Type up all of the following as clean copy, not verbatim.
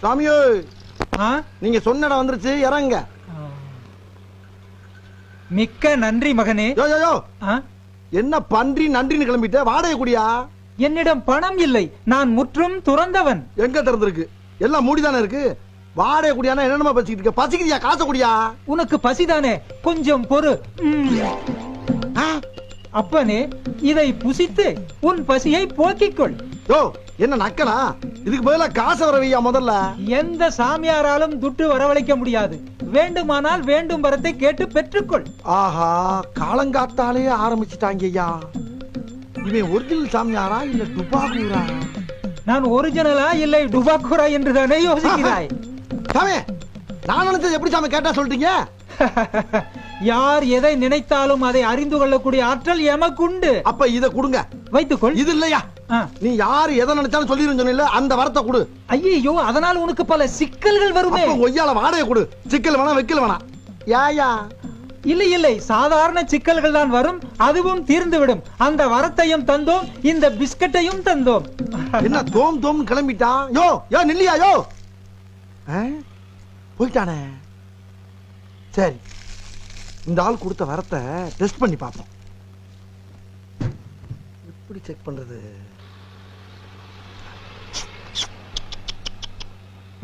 சாமியோ, நீங்க சொன்ன இடம் வந்துருச்சு, இறங்க. மிக்க நன்றி மகனே. யோ யோ யோ, என்ன பன்றி நன்றின்னு கிளம்பிட்ட? வாடகை குடியா? என்னிடம் பணம் இல்லை, நான் முற்றும் துறந்தவன். எங்க திறந்திருக்கு? எல்லாம் மூடிதானே இருக்கு. வாடகை குடியானா என்னென்னமா பசிக்கிட்டு இருக்க? பசிக்குதியா? காசை குடியா? உனக்கு பசிதானே, கொஞ்சம் பொறு. அப்பனே, இதை புசித்து உன் பசியை போக்கிக்கொள். யோ, என்ன நக்கலா? இதுக்கு பதிலா காசை வரவையா முதல்ல. எந்த சாமியாராலும் துட்டு வரவழைக்க முடியாது. வேண்டுமானால் வேண்டும் வரத்தை கேட்டு பெற்றுக்கொள். ஆஹா, காலங்காத்தாலே ஆரம்பிச்சுட்டாங்க ஐயா. இவன் ஒரிஜினல் சாமியாரா இல்ல டுபாக்கூரா? நான் ஒரிஜினலா இல்லை டுபாக்கூரா என்று தானே யோசிக்கிறாய்? சாமி, நான் நினைச்சது எப்படி சாமி கேட்டா சொல்றீங்க? யார் எதை நினைத்தாலும் அதை அறிந்து கொள்ளக்கூடிய ஆற்றல் எமக்குண்டு. அப்ப இத கொடுங்க. வைத்துக்கொள். இது இல்லையா? நீ யாரு எதை நினைச்சாலும் சொல்லிருன்னு சொன்ன, அந்த வரத்தை கொடு. ஐயோ, அதனால் உனக்கு பல சிக்கல்கள் வருமே. ஒய்யால வாடகை கொடு. சிக்கல் வேணா, வைக்கல் வேணா. யாயா? இல்லை இல்லை, சாதாரண சிக்கல்கள் தான் வரும், அதுவும் தீர்ந்துவிடும். அந்த வரத்தையும் தந்தோம், இந்த பிஸ்கட்டையும் தந்தோம். என்ன தோம் தோம் கிளம்பிட்டான்? யோ யோ, நில்லியா? யோ, போயிட்டானே. சரி, இந்த ஆள் கொடுத்த வரத்தை டெஸ்ட் பண்ணி பார்ப்போம். எப்படி செக் பண்றது?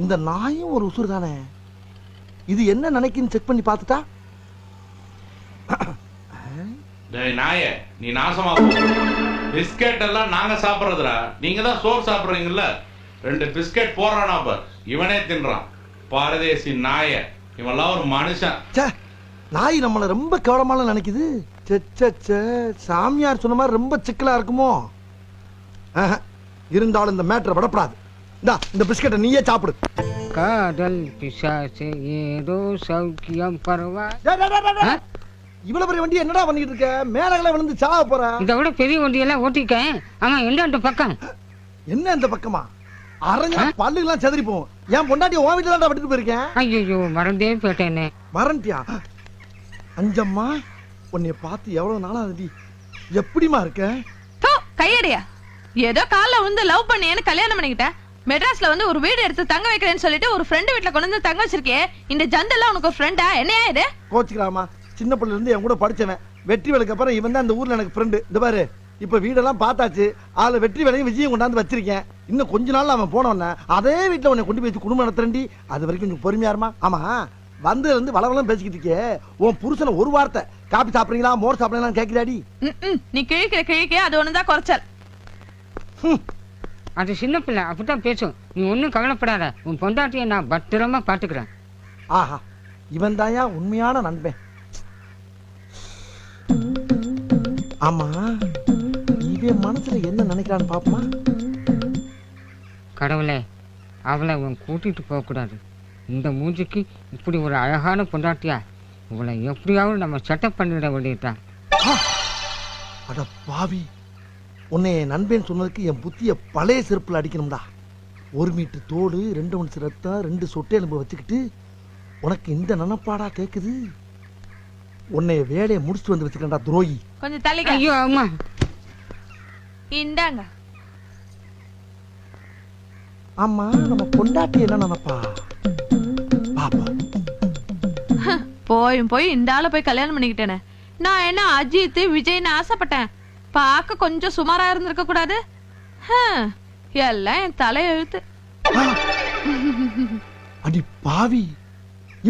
இந்த நாயும் ஒரு உசுறு தானே. இது என்ன நினைக்குன்னு செக் பண்ணி பார்த்துட்டா. நாயே, நீ நாசமா பிஸ்கெட் எல்லாம் நாங்க சாப்பிடுறதுடா. நீங்க தான் சோறு சாப்பிடுறீங்கல்ல. 2 பிஸ்கெட் போறானா பார், இவனே தின்றான். பாரதேசி நாய, இவெல்லாம் ஒரு மனுஷன். நாய் நம்மள ரொம்ப கேவலமான நினைக்குது. சாமியார் சொன்ன மாதிரி ரொம்ப சிக்கலா இருக்குமோ? இருந்தாலும் இந்த மேட்டரை விடப்படாது. இந்த பிஸ்கெட்டை நீயே சாப்பிடு. காதல் பிசாசு ஏதோ சௌக்கியம் பரவா. இவ்வளவு பெரிய வண்டி என்னடா பண்ணிட்டு இருக்க? மேலகளை விழுந்து சாவ போற. இதை விட பெரிய வண்டியெல்லாம் ஓட்டிருக்கேன். ஆமா, எந்த பக்கம்? என்ன இந்த பக்கமா? அரஞ்ச பல்லுலாம் செதறி போகும். என் பொண்டாட்டி உன் வீட்டுல தான் விட்டுட்டு போயிருக்கேன். ஐயோ, மறந்தே போயிட்டேனே. மறந்துட்டியா? அஞ்சம்மா, உன்னைய பார்த்து எவ்வளவு நாளா ஆகுது. எப்படிமா இருக்க? கையடியா, ஏதோ காலைல வந்து லவ் பண்ணியேன்னு கல்யாணம் பண்ணிக்கிட்டேன். மெட்ராஸ்ல வந்து ஒரு வீடு எடுத்து தங்க வைக்கிறேன்னு சொல்லிட்டு ஒரு ஃப்ரெண்டு வீட்டுல கொண்டு வந்து தங்க வச்சிருக்கே. இந்த ஜந்தெல்லாம் உனக்கு ஒரு ஃப்ரெண்டா? என்னையா இது? கோச்சுக்கலாமா? சின்ன பிள்ளைல இருந்து என் கூட படிச்சவன். வெற்றி வேலைக்கு அப்புறம் இவன் தான் இந்த ஊர்ல எனக்கு ஃப்ரெண்டு. இந்த பாரு, இப்ப வீடெல்லாம் பார்த்தாச்சு. அதுல வெற்றி வேலையும் விஜயம் கொண்டாந்து வச்சிருக்கேன். இன்னும் கொஞ்ச நாள் அவன் போனவன அதே வீட்டுல உன்னை கொண்டு போய் குடும்பம் நடத்துறேன்டி. அது வரைக்கும் கொஞ்சம் பொறுமையா இருமா. ஆமா, வந்து வந்து வளவளம் பேசிக்கிட்டு இருக்கே. உன் புருஷனை ஒரு வார்த்தை காப்பி சாப்பிடுறீங்களா, மோர் சாப்பிடுறீங்களா கேக்குறாடி. நீ கிழிக்கிற அது ஒண்ணுதான் குறைச்சல். அது சின்ன பிள்ளை, அப்படித்தான் பேசும். நீ ஒன்னும் கவலைப்படாத. உன் பொண்டாட்டியை நான் பத்திரமா பாத்துக்கிறேன். ஆஹா, இவன் தாயா உண்மையான நண்பன். ஆமா, இவன் மனசுல என்ன நினைக்கிறான்னு பாப்போமா? கடவுளே, அவளை உன் கூட்டிட்டு போக கூடாது. இந்த மூஞ்சிக்கு இப்படி ஒரு அழகான பொண்டாட்டியா? இவளை எப்படியாவது நம்ம செட்டப் பண்ணிட வேண்டியதுதான். அட பாவி, உன்னை நண்பன் சொன்னதுக்கு என் புத்திய பழைய செருப்புல அடிக்கணும்டா. 1 மீட்டர் தோடு, 2 ஒன்ஸ் ரத்தம், 2 சொட்டை எலும்பு வச்சுக்கிட்டு உனக்கு இந்த நினைப்பாடா கேக்குது? உன்னைய வேலையை முடிச்சுட்டு வந்து வச்சுக்கண்டா துரோகி. கொஞ்சம் தள்ளிக்க. ஐயோ அம்மா, இந்தாங்க. ஆமா, நம்ம பொண்டாட்டி என்ன நினைப்பா பாப்பா? போய் இந்த ஆளை போய் கல்யாணம் பண்ணிக்கிட்டேனே. நான் என்ன அஜித் விஜய்னு ஆசைப்பட்டேன். பார்க்க கொஞ்சம் சுமாரா இருந்திருக்க கூடாது? எல்லாம் என் தலையெழுத்து. அடி பாவி,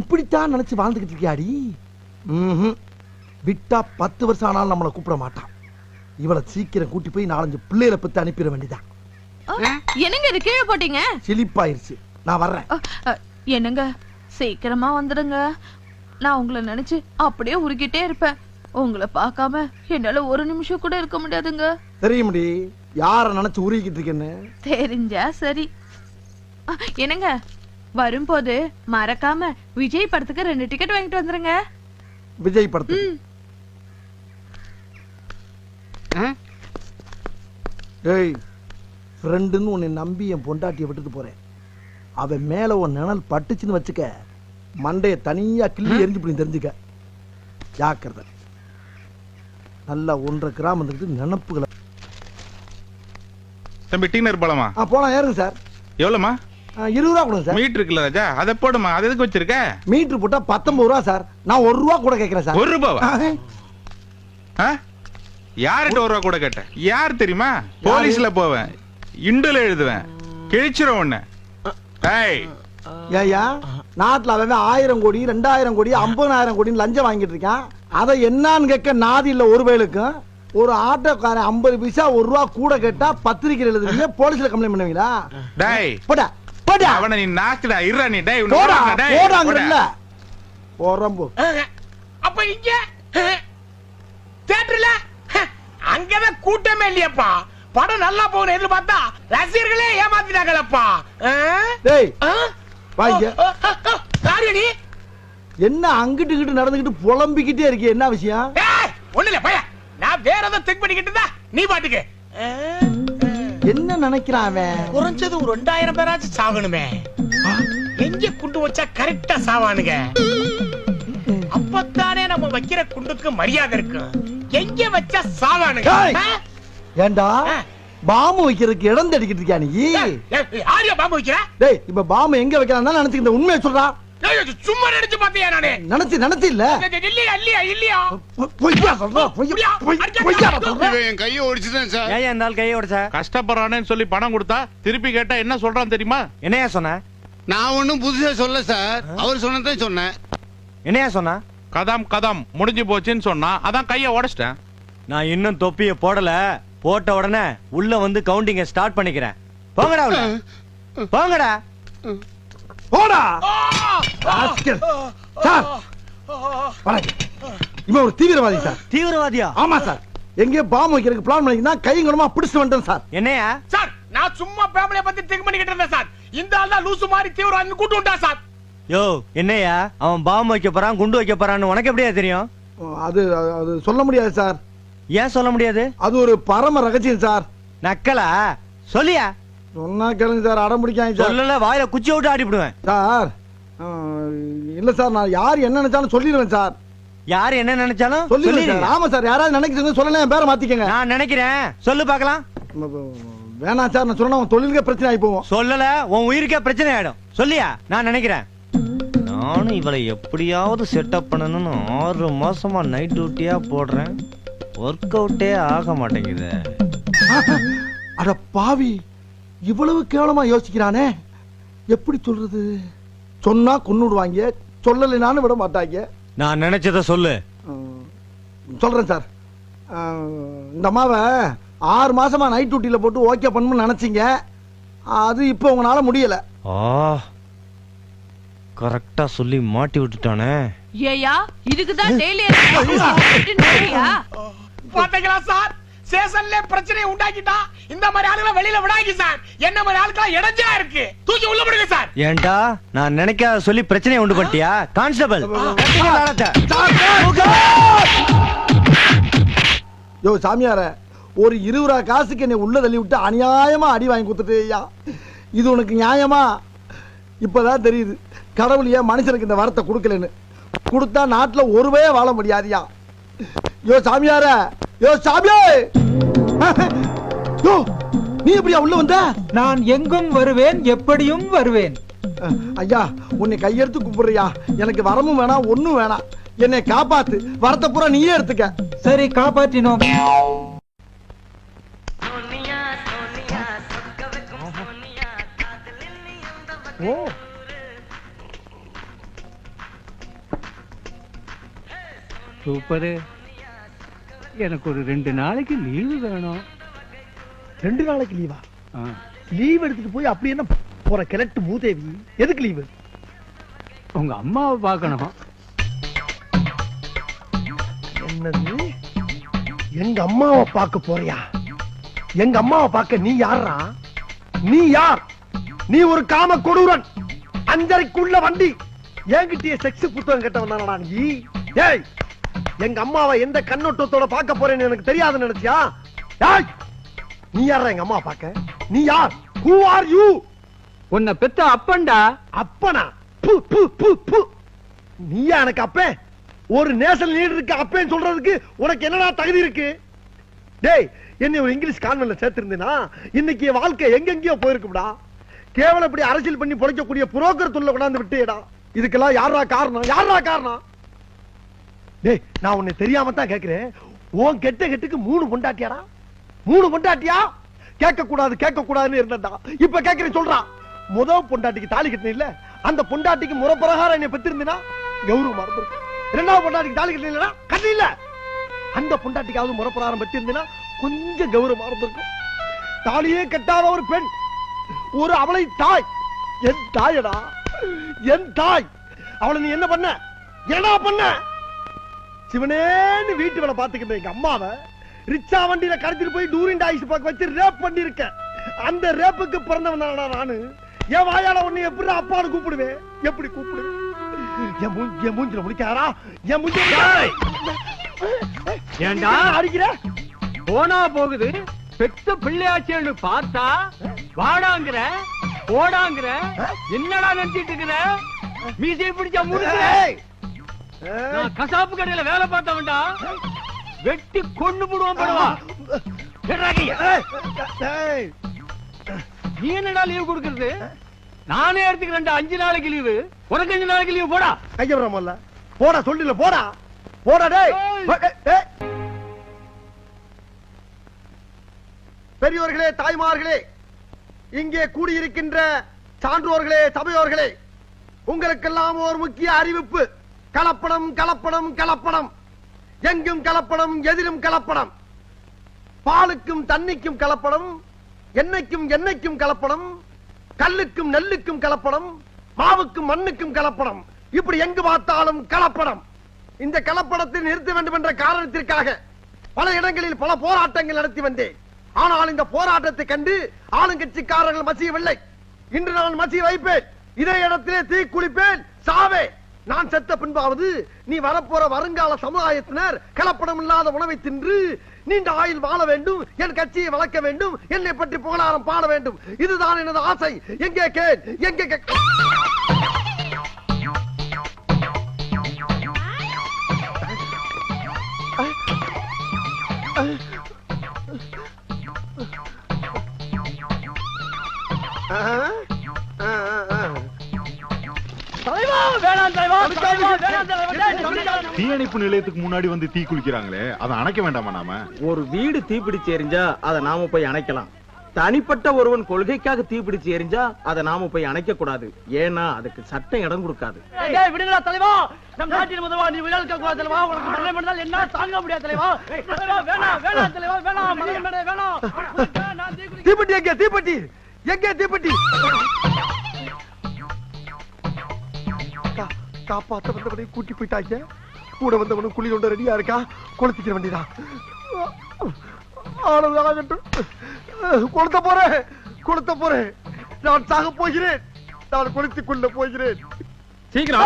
இப்படித்தான் நினைச்சு வாழ்ந்துகிட்டு இருக்கியாடி? விட்டா 10 வருஷம் ஆனாலும் நம்மளை கூப்பிட மாட்டான். இவளை சீக்கிரம் கூட்டி போய் 4-5 பிள்ளைகளை பத்தி அனுப்பிட வேண்டியதான். என்னங்க இது கீழே போட்டீங்க? சிலிப்பாயிருச்சு. நான் வர்றேன். என்னங்க, சீக்கிரமா வந்துடுங்க. நான் உங்களை நினைச்சு அப்படியே உருகிட்டே இருப்பேன். உங்களை பார்க்காம என்னால ஒரு நிமிஷம் கூட இருக்க முடியாதுங்க. தெரியும்டி யார நினைச்சு உருகிட்டு இருக்கேன்னு. தெரிஞ்சா சரி. என்னங்க, வரும்போது மறக்காம விஜய் படத்துக்கு 2 டிக்கெட் வாங்கிட்டு வந்துருங்க. விஜய் படத்துக்கு? ஏய், ஃப்ரெண்டுன்னு உன்னை நம்பி என் பொண்டாட்டியை விட்டுட்டு போறேன். அவன் மேல உன் நிழல் பட்டுச்சுன்னு வச்சுக்க, மண்டைய தனியா கிள்ளி எரிஞ்சு போய் தெரிஞ்சுக்க. ஜாக்கிரதை. நல்லா 1.5 கிராம் வந்துட்டு நினப்புகளை. தம்பி டீனர் போலாமா? போலாம், ஏறுங்க சார். எவ்வளோமா? 20 ரூபா கொடுங்க சார். மீட்டர் இருக்குல்ல ராஜா, அதை போடுமா. அது எதுக்கு வச்சிருக்க? மீட்டர் போட்டா 19 ரூபா சார். நான் 1 ரூபா கூட கேட்கிறேன் சார். 1 ரூபாவா? யார்கிட்ட 1 ரூபா கூட கேட்டேன்? யார் தெரியுமா? போலீஸ்ல போவேன், இண்டுல எழுதுவேன், கிழிச்சிரும் உன்னை. ஏயா நாட்டுல அவன் 1000 கோடி 2000 கோடி 50,000 கோடி லஞ்சம் வாங்கிட்டு இருக்கான். அதை என்னன்னு கேட்க நாதி இல்ல ஒரு வேலுக்கும். ஒரு ஆட்டோக்காரன் 50 பைசா 1 ரூபா கூட கேட்டா பத்திரிக்கை எழுதுறீங்க, போலீஸ்ல கம்ப்ளைண்ட் பண்ணுவீங்களா? டேய் போடா போடா. அவனை நீ நாக்குடா, இருடா நீ. டேய் போடா போடாங்கறல்ல. போறம்போ. அப்ப இங்க தியேட்டர்ல அங்கதான் கூட்டமே இல்லையப்பா. படம் நல்லா போகுது எதிர்பார்த்தா ரசிகர்களே ஏமாத்திட்டாங்களப்பா. டேய் வாங்க. யாரடி? என்ன அங்கிட்டு இங்கிட்டு நடந்துக்கிட்டு புலம்பிக்கிட்டே இருக்கே, என்ன விஷயம்? ஒண்ணு இல்ல பையா, நான் வேற ஏதோ திங்க் பண்ணிக்கிட்டு இருந்தா நீ பாட்டுக்கு என்ன நினைக்கிறான் அவன்? குறைஞ்சது ஒரு 2000 பேராச்சும் சாகணுமே. எங்க குண்டு வச்சா கரெக்டா சாவானுங்க. அப்பத்தானே நம்ம வைக்கிற குண்டுக்கு மரியாதை இருக்கும். எங்க வச்சா சாவானுங்க. ஏண்டா பாம்பு வைக்கிறதுக்கு இடம் தேடிக்கிட்டு இருக்கியா நீ? ஆரியா பாம்பு வைக்கிற? டேய் இப்ப பாம்பு எங்க வைக்கிறான் நினைச்சுக்கிட்ட, உண்மையை சொல்றா. சும்மா நினைச்சு பாத்தியா? நானே நினைச்சு இல்ல. இல்லையா இல்லையா இல்லையா பொய்யா சொல்றா. பொய்யா சொல்றா. என் கையை ஒடிச்சுதான் சார். ஏன் இந்த ஆள் கையை உடைச்சா? கஷ்டப்படுறானேன்னு சொல்லி பணம் கொடுத்தா திருப்பி கேட்டா என்ன சொல்றான் தெரியுமா? என்னையா சொன்ன? நான் ஒண்ணும் புதுசா சொல்ல சார், அவர் சொன்னதான் சொன்னேன். என்னையா சொன்னா? கதம் முடிஞ்சு போச்சுன்னு சொன்னா, அதான் கைய உடைச்சிட்டேன். நான் இன்னும் தொப்பிய போடல. போட்ட உடனே உள்ள வந்து கவுண்டிங்க ஸ்டார்ட் பண்ணிக்கிறேன். போங்கடா உள்ள. போங்கடா. போடா. சார் வணக்கம். இவன் ஒரு தீவிரவாதி சார். தீவிரவாதியா? ஆமா சார். எங்கே பாம்பு வைக்கிறதுக்கு பிளான் பண்ணிக்கினா கைங்கரமா பிடிச்சு வந்துட்டேன் சார். என்னையா? சார் நான் சும்மா ஃபேமிலிய பத்தி திங்க் பண்ணிக்கிட்டு இருந்தேன் சார். இந்த ஆள் தான் லூசு மாதிரி தீவிரவாதி கூட்டு வந்தா சார். யோ என்னையா அவன் பாம்பு வைக்க போறான், குண்டு வைக்க போறான்னு உனக்கு எப்படியா தெரியும்? அது அது சொல்ல முடியாது சார். ஏன் சொல்ல முடியாது? அது ஒரு பரம ரகசியம் சார். நக்கலா? சொல்லியா? சொன்னா கேளுங்க சார், அடம் பிடிக்காங்க சார். சொல்லல வாயில குச்சி விட்டு ஆடிவிடுவேன் சார். இல்ல சார், நான் யார் என்ன நினைச்சாலும் சொல்லிடுவேன் சார். யாரு என்ன நினைச்சாலும் சொல்லிடுவேன் சார். ஆமா சார், யாராவது நினைக்கிறீங்க சொல்லல, என் பேரை மாத்திக்கங்க. நான் நினைக்கிறேன். சொல்லு பாக்கலாம். வேணாம் சார், நான் சொன்னா உன் தொழிலுக்கே பிரச்சனை ஆகி போவோம். சொல்லல உன் உயிருக்கே பிரச்சனை ஆயிடும். சொல்லியா? நான் நினைக்கிறேன். நானும் இவளை எப்படியாவது செட்டப் பண்ணணும்னு 6 மாசமா நைட் டியூட்டியா போடுறேன். ஒர்க் அவுட்டே ஆக மாட்டேங்குது. அட பாவி, இவ்வளவு கேவலமா யோசிக்கிறானே. எப்படி சொல்றது? சொன்னா கொன்னுடுவாங்க, சொல்லலைனாலும் விட மாட்டாங்க. நான் நினைச்சத சொல்லு. சொல்றேன் சார். இந்த அம்மாவை 6 மாசமா நைட் டியூட்டில போட்டு ஓகே பண்ணணும்னு நினைச்சீங்க. அது இப்போ உங்களால முடியல. கரெக்டா சொல்லி மாட்டி விட்டுட்டானே. ஏயா இதுக்குதான் டெய்லி பாத்தீங்களா சார்? சேசன்ல பிரச்சனையை உண்டாக்கிட்டா இந்த மாதிரி ஆளுகளை வெளியில விடாங்க சார். என்ன மாதிரி ஆளுக்கெல்லாம் இடைஞ்சலா இருக்கு. தூக்கி உள்ள போடுங்க சார். ஏன்டா நான் நினைக்காத சொல்லி பிரச்சனையை உண்டு பண்ணிட்டியா? கான்ஸ்டபிள் யோ சாமியார, ஒரு 20 ரூபா காசுக்கு என்னை உள்ள தள்ளி விட்டு அநியாயமா அடி வாங்கி கொடுத்துட்டு, இது உனக்கு நியாயமா? இப்பதான் தெரியுது கடவுள் ஏன் மனுஷனுக்கு இந்த வரத்தை கொடுக்கலன்னு. கொடுத்தா நாட்டுல ஒருவே வாழ முடியாதியா. யோ சாமியார, யோ சாமியே, யோ நீ எப்படியா உள்ள வந்த? நான் எங்கும் வருவேன், எப்படியும் வருவேன். ஐயா உன்னை கையெடுத்து கூப்பிடுறியா. எனக்கு வரமும் வேணாம், ஒண்ணும் வேணாம். என்னை காப்பாத்து. வரத்தை பூரா நீயே எடுத்துக்க. சரி, காப்பாற்றினோம். ஓ சூப்பரு. எனக்கு ஒரு 2 நாளைக்கு லீவு வேணும். 2 நாளைக்கு லீவா? லீவ் எடுத்துட்டு போய் அப்படி என்ன போற கிழட்டு மூதேவி? எதுக்கு லீவு? உங்க அம்மாவை பார்க்கணும். என்னது? எங்க அம்மாவை பார்க்க போறியா? எங்க அம்மாவை பார்க்க நீ யாரா? நீ யார்? நீ ஒரு காம கொடூரன், 5:30க்குள்ள வண்டி. என்கிட்டயே செக்ஸ் புத்தகம் கேட்ட வந்தானடா நீ. ஏய், எங்க அம்மாவை எந்த கண்ணோட்டத்தோட பார்க்க போறேன்னு எனக்கு தெரியாதுன்னு நினைச்சியா? ஏய், நீ யாரா எங்க அம்மா பார்க்க? நீ யார்? Who are you? உன்னை பெத்த அப்பன்டா. அப்பனா? பு பு பு பு. நீயா எனக்கு அப்பன்? ஒரு நேஷனல் லீடருக்கு அப்பேன்னு சொல்றதுக்கு உனக்கு என்னடா தகுதி இருக்கு? டேய், என்னை ஒரு இங்கிலீஷ் கான்வென்ட்ல சேர்த்திருந்தேனா இன்னைக்கு என் வாழ்க்கை எங்கெங்கயோ போயிருக்கும்டா. கேவலம் இப்படி அரசியல் பண்ணி பொழைக்கக்கூடிய புரோக்கர் தொழில கொண்டாந்து விட்டேடா. இதுக்கெல்லாம் யாரா காரணம்? யாரா காரணம்? டேய், நான் உன்னை தெரியாம தான் கேக்குறேன். உன் கெட்டுக்கு 3 பொண்டாட்டியாடா? 3 பொண்டாட்டியா? கேட்க கூடாதுன்னு இருந்தா இப்ப கேக்குறேன், சொல்றான். முதல் பொண்டாட்டிக்கு தாலி கட்டின இல்ல, அந்த பொண்டாட்டிக்கு முறை பிரகாரம் என்னை பெற்றிருந்தா கௌரவமா இருந்திருக்கும். 2வது பொண்டாட்டிக்கு தாலி கட்டின கட்டி இல்ல, அந்த பொண்டாட்டிக்காவது முறை பிரகாரம் பெற்றிருந்தா கொஞ்சம் கௌரவமா இருந்திருக்கும். தாலியே கட்டாத ஒரு பெண், ஒரு அவளை தாய், என் தாயடா, என் தாய். அவளை நீ என்ன பண்ண? என்ன பண்ண? சிவனேன்னு வீட்டு வேலை பாத்துக்கிட்ட எங்க அம்மாவை ரிச்சா வண்டியில கடத்திட்டு போய் டூரிண்ட் ஆயிஸ் பார்க்க வச்சு ரேப் பண்ணிருக்க. அந்த ரேப்புக்கு பிறந்தவன் நானு. என் வாயால உன்னை எப்படி அப்பான்னு கூப்பிடுவேன்? எப்படி கூப்பிடுவேன்? என் மூஞ்சில முடிக்காரா? என் மூஞ்சில ஏண்டா அடிக்கிற? போனா போகுது, பெத்த பிள்ளையாச்சேன்னு பார்த்தா வாடாங்கிற போடாங்கிற. என்னடா நினைச்சிட்டு இருக்கிற? மீசை பிடிச்சா முடிக்கிற. நான் கசாப்பு கடையில வேலை பார்த்தவன்டா, வெட்டி கொண்டு போடுவான் படுவா. நீ என்னடா லீவ் கொடுக்கறது? நானே எடுத்துக்கிறேன் 5 நாளைக்கு லீவு, உனக்கு 5 நாளைக்கு லீவு. போடா கையபுரமல்ல, போடா சொல்லல, போடா போடா. டேய் பெரியோர்களே, தாய்மார்களே, இங்கே கூடியிருக்கின்ற சான்றோர்களே, சபையோர்களே, உங்களுக்கெல்லாம் ஒரு முக்கிய அறிவிப்பு. கலப்படம் கலப்படம் கலப்படம், எங்கும் கலப்படம், எதிலும் கலப்படம். பாலுக்கும் தண்ணிக்கும் கலப்படம், எண்ணெய்க்கும் எண்ணெய்க்கும் கலப்படம், கல்லுக்கும் நெல்லுக்கும் கலப்படம், மாவுக்கும் மண்ணுக்கும் கலப்படம். இப்படி எங்கு பார்த்தாலும் கலப்படம். இந்த கலப்படத்தை நிறுத்த வேண்டும் என்ற காரணத்திற்காக பல இடங்களில் பல போராட்டங்கள் நடத்தி வந்தேன். ஆனால் இந்த போராட்டத்தை கண்டு ஆளுங்கட்சிக்காரர்கள் மசியவில்லை. இன்று நான் மசிய வைப்பேன். இதே இடத்திலே தீ குளிப்பேன், சாவே. நான் செத்த பின்பாவது நீ வரப்போற வருங்கால சமுதாயத்தினர் கலப்படம் இல்லாத உணவை தின்று நீண்ட ஆயுள் வாழ வேண்டும், என் கட்சியை வளர்க்க வேண்டும், என்னை பற்றி புகழாரம் பாட வேண்டும். இதுதான் எனது ஆசை. எங்கே கேள், எங்கே தீயணைப்பு நிலையத்துக்கு முன்னாடி வந்து தீ குளிக்கிறாங்களே, அதை அணைக்க வேண்டாமா? நாம ஒரு வீடு தீப்பிடிச்சு எரிஞ்சா அதை நாம போய் அணைக்கலாம். தனிப்பட்ட ஒருவன் கொள்கைக்காக தீப்பிடிச்சு எரிஞ்சா அதை நாம போய் அணைக்க கூடாது. ஏன்னா அதுக்கு சட்டம் இடம் கொடுக்காது. விடுங்களா தலைவா, நம் நாட்டின் முதல்வா, நீ விழாக்க கூடாது தலைவா. உனக்கு மரணை பண்ணால் என்ன தாங்க முடியாது தலைவா. வேணாம் வேணாம் தலைவா, வேணாம் வேணாம். தீப்பெட்டி எங்கே? தீப்பெட்டி எங்கே? தீப்பெட்டி காப்பாத்த வந்தவனை கூட்டி போயிட்டாங்க. கூட வந்தவனும் குழி கொண்ட ரெடியா இருக்கா. கொளுத்திக்கிற வேண்டியதான். கொளுத்த போறேன். நான் சாக போகிறேன். நான் கொளுத்திக் கொள்ள போகிறேன். சீக்கிரம்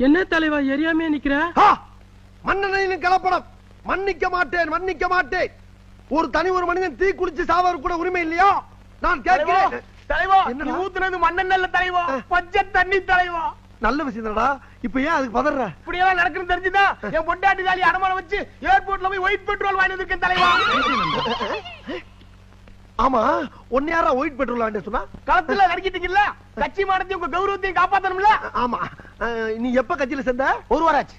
என்ன தலைவா எரியாமே நிக்கிற? மன்னனையும் கலப்படம். மன்னிக்க மாட்டேன், மன்னிக்க மாட்டேன். ஒரு தனி ஒரு மனிதன் தீ குளிச்சு சாவது கூட உரிமை இல்லையா? நான் கேட்கிறேன். தலைவா, நீ ஊத்துனது மண்ணெண்ணெய் இல்ல தலைவா, பச்சை தண்ணி தலைவா. நல்ல விஷயம்டா. இப்ப ஏன் அதுக்கு பதற? இப்படி எல்லாம் நடக்குன்னு தெரிஞ்சுதா என் பொண்டாட்டி தாலி அடமானம் வச்சு ஏர்போர்ட்ல போய் ஒயிட் பெட்ரோல் வாங்கி வந்திருக்கேன் தலைவா. ஆமா, ஒன்னு யாரா ஒயிட் பெட்ரோல் வாங்கி சொன்னா? களத்துல நடிக்கிட்டீங்கல்ல, கட்சி மானத்தையும் உங்க கௌரவத்தையும் காப்பாத்தணும்ல. ஆமா. நீ எப்ப கட்சியில சேர்ந்த? 1 வாரம் ஆச்சு.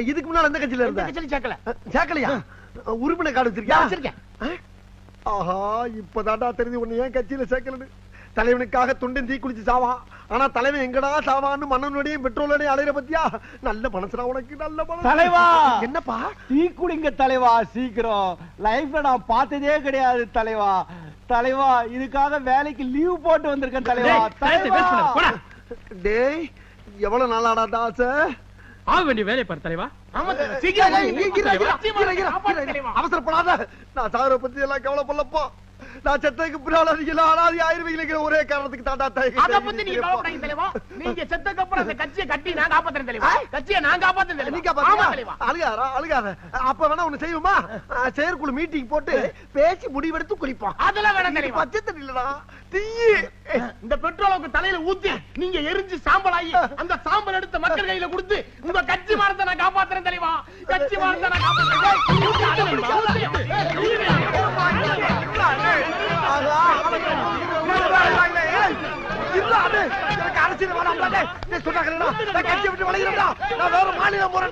இதுக்கு முன்னால எந்த கட்சியில இருந்த? கட்சியில சேர்க்கல. சேர்க்கலையா? உறுப்பினர் கார்டு வச்சிருக்கியா? வச்சிருக்கேன். ஆஹா, இப்பதான்டா தெரிஞ்சு உன்னை ஏன் கட்சியில சேர்க்கலன்னு. தலைவனுக்காக துண்டன் தீ குளிச்சு சாவா. ஆனா தலைவன் எங்கடா சாவான்னு மன்னனுடையும் பெட்ரோலோடையும் அலையிற பத்தியா? நல்ல மனசுடா உனக்கு, நல்ல மனசு. தலைவா, என்னப்பா? டீ குடிங்க தலைவா, சீக்கிரம். லைஃப்ல நான் பார்த்ததே கிடையாது தலைவா. தலைவா, இதுக்காக வேலைக்கு லீவ் போட்டு வந்திருக்கேன் தலைவா. டேய், எவ்வளவு நாளாடா தாச? ஆக வேண்டிய வேலை பாரு தலைவா. அவசரப்படாத. நான் சாகர பத்தி எல்லாம் கவலைப்படலப்பா. நான் செத்ததுக்கு பின்னால நீங்க அனாதி ஆயிருவீங்கிற ஒரே காரணத்துக்கு தாண்டா அத பத்தி நீங்க கவலைப்படாதீங்க தலைவா. நீங்க செத்ததுக்கு அப்புறம் அந்த கட்சியை கட்டி நான் காப்பாத்துறேன் தலைவா. கட்சியை நான் காப்பாத்துறேன் தலைவா. நீங்க ஆமா தலைவா. அழுகாரா அழுகாத. அப்ப வேணா ஒண்ணு செய்வோமா? செயற்குழு மீட்டிங் போட்டு பேசி முடிவெடுத்து குளிப்போம். அதெல்லாம் வேணாம் தலைவா. பச்சை தண்ணி இல்லடா தீ. இந்த பெட்ரோலுக்கு தலையில ஊத்தி நீங்க எரிஞ்சு சாம்பல் ஆகி அந்த சாம்பல் எடுத்து மக்கள் கையில கொடுத்து உங்க கட்சி மானத்தை நான் காப்பாத்துறேன் தலைவா. கட்சி மானத்தை நான் அரசியல் வேணாம். நான் வேற மாநிலம் போறேன்.